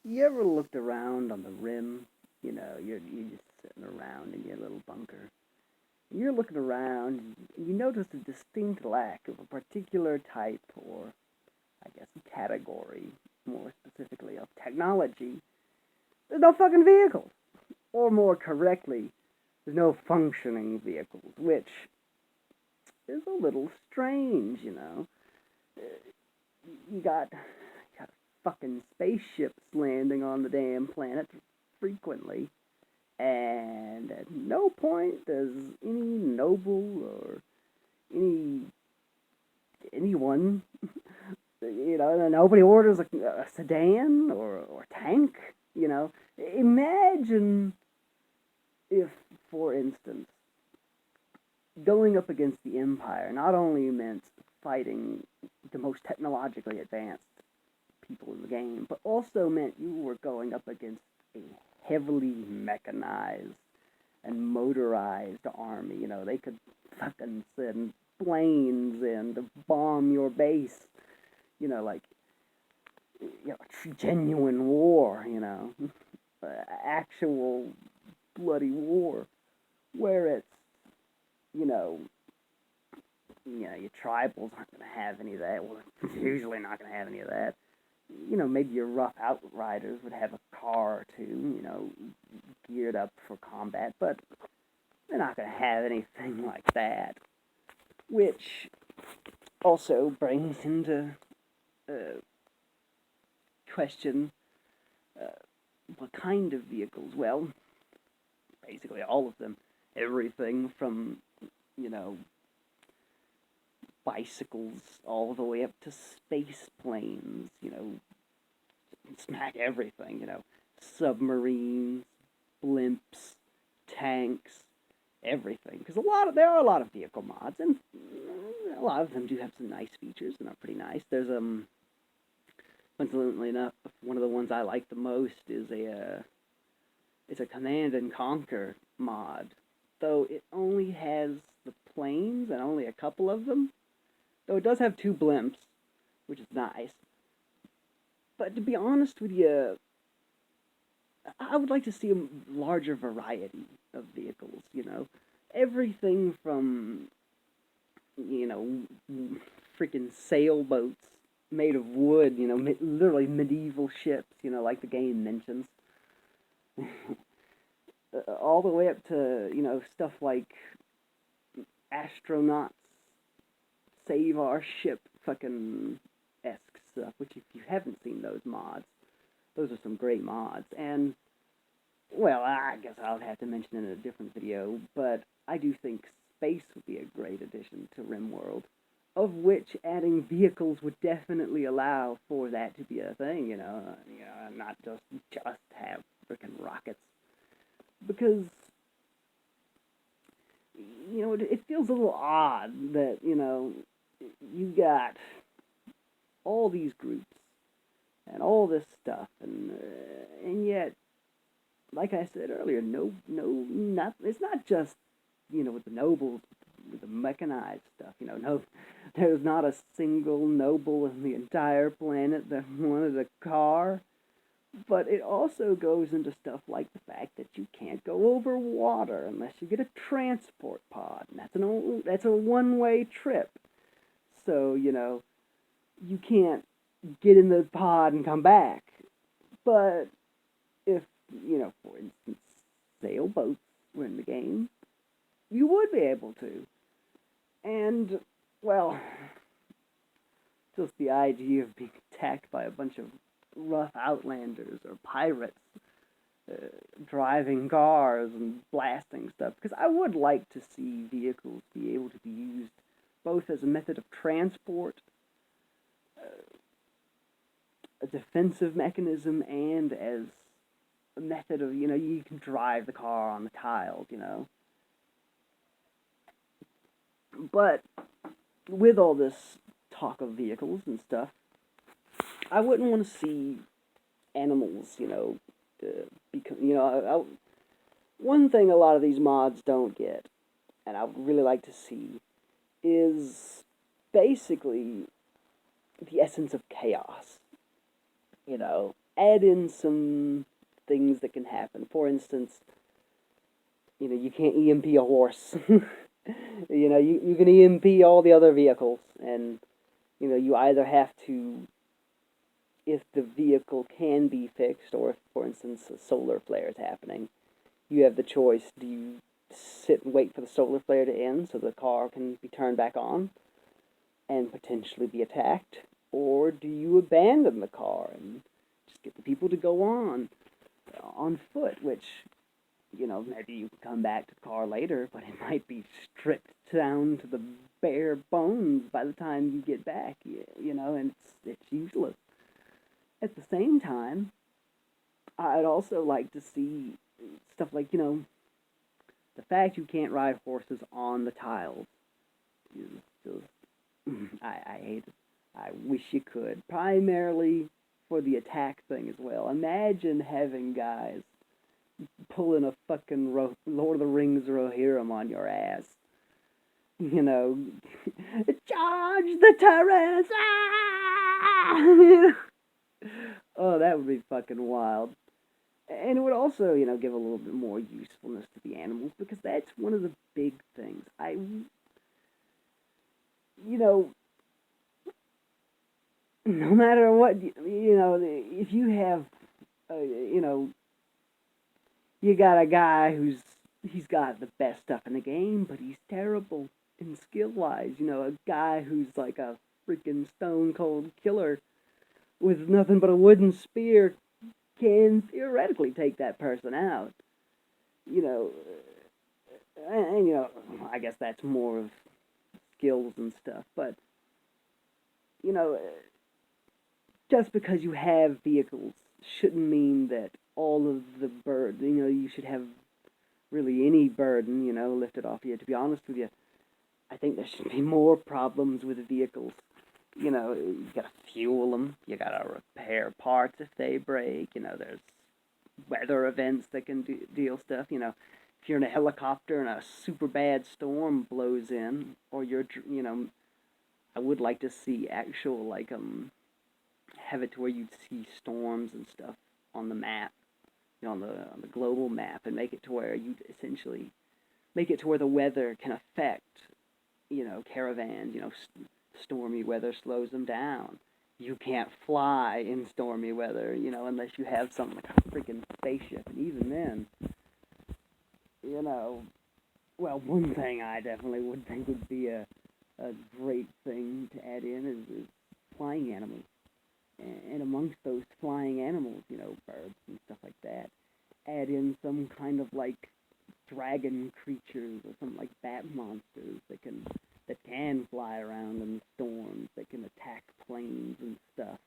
You ever looked around on the rim? You're just sitting around in your little bunker. And you're looking around, and you notice a distinct lack of a particular type, or I guess category, more specifically of technology. There's no fucking vehicles. Or more correctly, there's no functioning vehicles, which is a little strange. You got fucking spaceships landing on the damn planet frequently, and at no point does any noble or any anyone, nobody orders a sedan or tank. Imagine if, for instance, going up against the Empire not only meant fighting the most technologically advanced people in the game, but also meant you were going up against a heavily mechanized and motorized army. They could fucking send planes in to bomb your base. Like, genuine war. Actual bloody war, where it's, you know, your tribals aren't going to have any of that. Well, usually not going to have any of that. Maybe your rough outriders would have a car or two, geared up for combat, but they're not going to have anything like that. Which also brings into question uh, what kind of vehicles. Well, basically all of them. Everything from, you know, bicycles all the way up to space planes, smack everything, submarines, blimps, tanks, everything. Because there are a lot of vehicle mods, and a lot of them do have some nice features and are pretty nice. There's coincidentally enough, one of the ones I like the most is it's a Command and Conquer mod, though it only has the planes and only a couple of them. Though it does have two blimps, which is nice. But to be honest with you, I would like to see a larger variety of vehicles. Everything from freaking sailboats made of wood. Literally medieval ships. Like the game mentions. All the way up to stuff like astronauts save our ship fucking esque stuff. Which, if you haven't seen those mods, those are some great mods. And well, I guess I'll have to mention it in a different video, but I do think space would be a great addition to RimWorld, of which adding vehicles would definitely allow for that to be a thing. Not just have freaking rockets, because it feels a little odd that you got all these groups and all this stuff, and yet, like I said earlier, not it's not just with the nobles, with the mechanized stuff. No, there's not a single noble in the entire planet that wanted a car. But it also goes into stuff like the fact that you can't go over water unless you get a transport pod, and that's a one-way trip. So you can't get in the pod and come back. But if for instance, sailboats were in the game, you would be able to. And well, just the idea of being attacked by a bunch of rough outlanders or pirates driving cars and blasting stuff, because I would like to see vehicles be able to be used both as a method of transport, a defensive mechanism, and as a method of, you can drive the car on the tiles. But with all this talk of vehicles and stuff, I wouldn't want to see animals, become, one thing a lot of these mods don't get, and I would really like to see, is basically the essence of chaos. add in some things that can happen. For instance, you can't EMP a horse. You can EMP all the other vehicles, and you either have to, if the vehicle can be fixed, or if, for instance, a solar flare is happening, you have the choice. Do you sit and wait for the solar flare to end so the car can be turned back on and potentially be attacked? Or do you abandon the car and just get the people to go on foot, which, maybe you can come back to the car later, but it might be stripped down to the bare bones by the time you get back, and it's useless. At the same time, I'd also like to see stuff like, the fact you can't ride horses on the tiles is just, I hate it. I wish you could. Primarily for the attack thing as well. Imagine having guys pulling a fucking Lord of the Rings Rohirrim on your ass. Charge the turrets! Ah! Oh, that would be fucking wild. And it would also, give a little bit more usefulness to the animals, because that's one of the big things. No matter what, if you have, you got a guy he's got the best stuff in the game, but he's terrible in skill-wise. A guy who's like a freaking stone-cold killer with nothing but a wooden spear can theoretically take that person out. You know, and I guess that's more of skills and stuff, but, you know, just because you have vehicles shouldn't mean that all of the burden, you should have really any burden, lifted off you. To be honest with you, I think there should be more problems with vehicles. You gotta fuel them, you gotta repair parts if they break, there's weather events that can deal stuff, if you're in a helicopter and a super bad storm blows in, or I would like to see actual, have it to where you'd see storms and stuff on the map, on the global map, and make it to where you'd essentially make it to where the weather can affect, caravans, stormy weather slows them down. You can't fly in stormy weather, unless you have something like a freaking spaceship, and even then, well, one thing I definitely would think would be a great thing to add in is flying animals. And amongst those flying animals, birds and stuff like that, add in some kind of dragon creatures or some bat monsters that can fly around in storms, that can attack planes and stuff.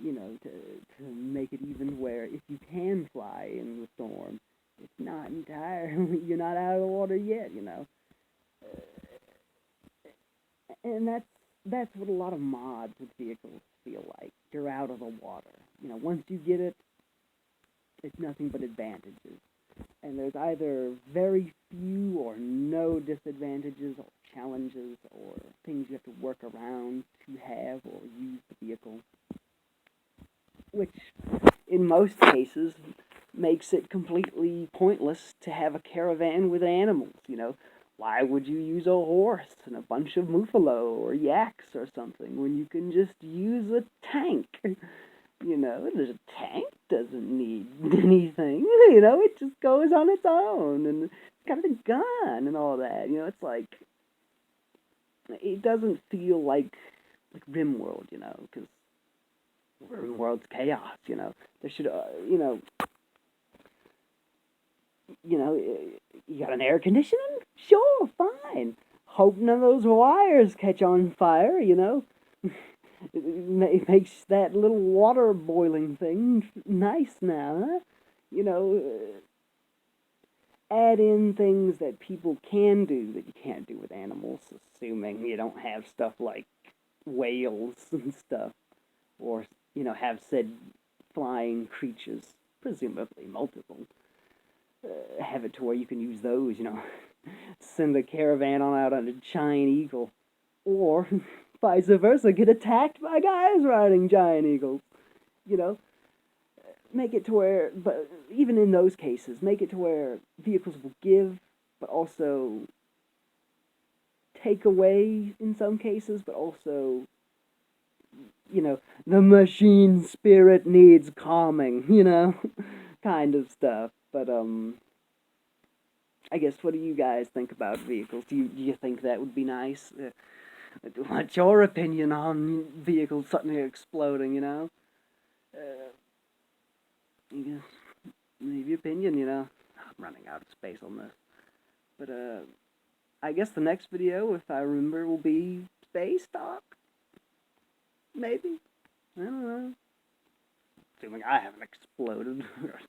To make it even where if you can fly in the storm, it's not entirely you're not out of the water yet. And that's what a lot of mods with vehicles feel like. You're out of the water. Once you get it, it's nothing but advantages. And there's either very few or no disadvantages or challenges or things you have to work around to have or use the vehicle, which in most cases makes it completely pointless to have a caravan with animals. Why would you use a horse and a bunch of muffalo or yaks or something when you can just use a tank? The tank doesn't need anything, it just goes on its own, and it's got a gun and all that, it's it doesn't feel like rimworld, because rimworld's chaos, there should, you got an air conditioning? Sure, fine. Hope none of those wires catch on fire, It makes that little water boiling thing nice now, huh? Add in things that people can do that you can't do with animals, assuming you don't have stuff like whales and stuff, or, have said flying creatures, presumably multiple. Have it to where you can use those, send a caravan on out on a giant eagle, or vice versa, get attacked by guys riding giant eagles, make it to where, but even in those cases, make it to where vehicles will give, but also take away in some cases, but also, the machine spirit needs calming, kind of stuff. But I guess, what do you guys think about vehicles? Do you think that would be nice? What's your opinion on vehicles suddenly exploding? Uh, you guess, leave your opinion. I'm running out of space on this, but I guess the next video, if I remember, will be space talk. Maybe, I don't know. Assuming I haven't exploded or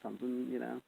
something.